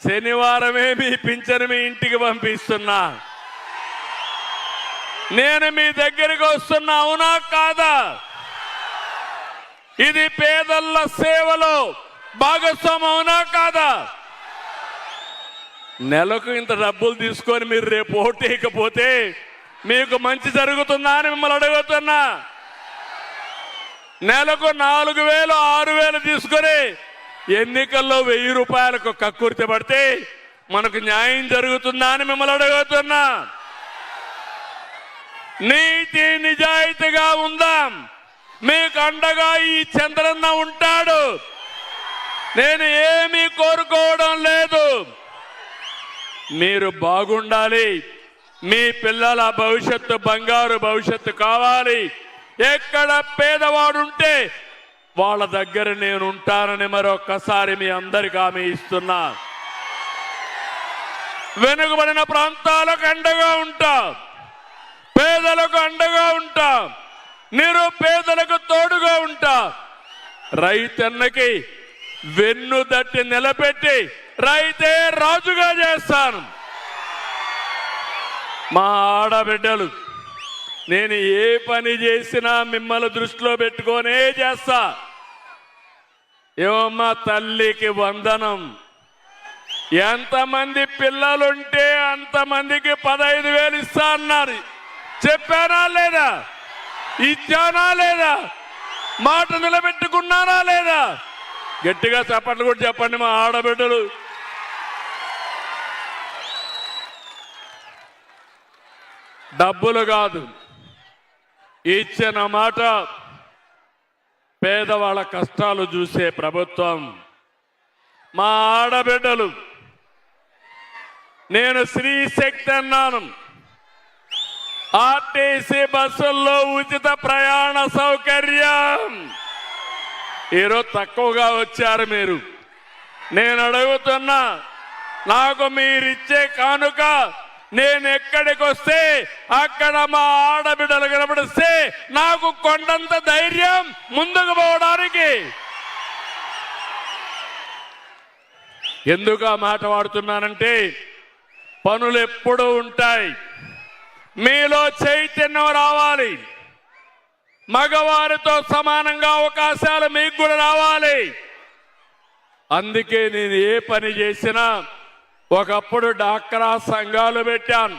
శనివారమే మీ పింఛను మీ ఇంటికి పంపిస్తున్నా. నేను మీ దగ్గరికి వస్తున్నా, అవునా కాదా? ఇది పేదల సేవలో భాగస్వామ్యం, అవునా కాదా? నెలకు ఇంత డబ్బులు తీసుకొని మీరు రేపు ఓటేయకపోతే మీకు మంచి జరుగుతుందా అని మిమ్మల్ని అడుగుతున్నా. నెలకు 4,000 6,000 తీసుకొని ఎన్నికల్లో 1,000 రూపాయలకు కక్కుర్తి పడితే మనకు న్యాయం జరుగుతుందా అని మిమ్మల్ని అడుగుతున్నా. నీతి నిజాయితీగా ఉందాం. మీకు అండగా ఈ చంద్రన్న ఉంటాడు. నేను ఏమీ కోరుకోవడం లేదు. మీరు బాగుండాలి. మీ పిల్లల భవిష్యత్తు బంగారు భవిష్యత్తు కావాలి. ఎక్కడ పేదవాడుంటే వాళ్ళ దగ్గర నేను ఉంటానని మరొక్కసారి మీ అందరికీ హామీ ఇస్తున్నా. వెనుకబడిన ప్రాంతాలకు అండగా ఉంటా, పేదలకు అండగా ఉంటా, నిరుపేదలకు తోడుగా ఉంటా. రైతన్నకి వెన్ను దట్టి నిలబెట్టి రైతే రాజుగా చేస్తాను. మా ఆడబిడ్డలు, నేను ఏ పని చేసినా మిమ్మల్ని దృష్టిలో పెట్టుకొనే చేస్తా. ఏమమ్మా, తల్లికి వందనం. ఎంతమంది పిల్లలుంటే అంతమందికి 15,000 ఇస్తా అన్నారు. చెప్పానా లేదా? ఇచ్చానా లేదా? మాట నిలబెట్టుకున్నానా లేదా? గట్టిగా చప్పట్లు కూడా చెప్పండి మా ఆడబిడ్డలు. డబ్బులు కాదు, ఇచ్చిన మాట. పేదవాళ్ళ కష్టాలు చూసే ప్రభుత్వం. మా ఆడబిడ్డలు, నేను స్త్రీ శక్తి అన్నాను. ఆర్టీసీ బస్సుల్లో ఉచిత ప్రయాణ సౌకర్యం. ఈరోజు తక్కువగా వచ్చారు మీరు. నేను అడుగుతున్నా, నాకు మీరిచ్చే కానుక నేను ఎక్కడికి వస్తే అక్కడ మా ఆడబిడ్డలు కనబడిస్తే నాకు కొండంత ధైర్యం ముందుకు పోవడానికి. ఎందుకు ఆ మాట వాడుతున్నానంటే, పనులు ఎప్పుడూ ఉంటాయి. మీలో చైతన్యం రావాలి. మగవారితో సమానంగా అవకాశాలు మీకు కూడా రావాలి. అందుకే నేను ఏ పని చేసినా ఒకప్పుడు డాక్రా సంఘాలు పెట్టాను.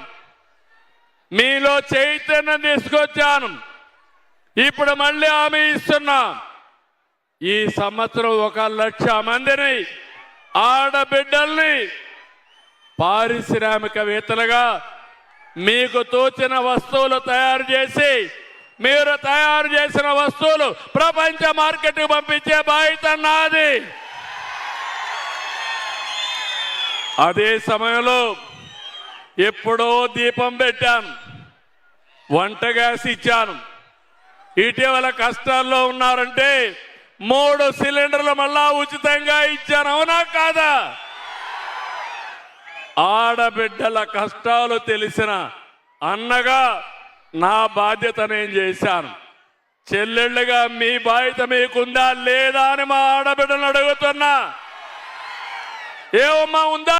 మీలో చైతన్యం తీసుకొచ్చాను. ఇప్పుడు మళ్ళీ హామీ ఇస్తున్నా. ఈ సంవత్సరం 1,00,000 మందిని ఆడబిడ్డల్ని పారిశ్రామికవేత్తలుగా మీకు తోచిన వస్తువులు తయారు చేసి, మీరు తయారు చేసిన వస్తువులు ప్రపంచ మార్కెట్కు పంపించే బాధ్యత నాది. అదే సమయంలో ఎప్పుడో దీపం పెట్టాను, వంట గ్యాస్ ఇచ్చాను. ఇటీవల కష్టాల్లో ఉన్నారంటే 3 సిలిండర్లు మళ్ళా ఉచితంగా ఇచ్చాను, అవునా కాదా? ఆడబిడ్డల కష్టాలు తెలిసిన అన్నగా నా బాధ్యత నేను చేశాను. చెల్లెళ్ళుగా మీ బాధ్యత మీకుందా లేదా అని మా ఆడబిడ్డలు అడుగుతున్నా. ఏమమ్మా, ఉందా?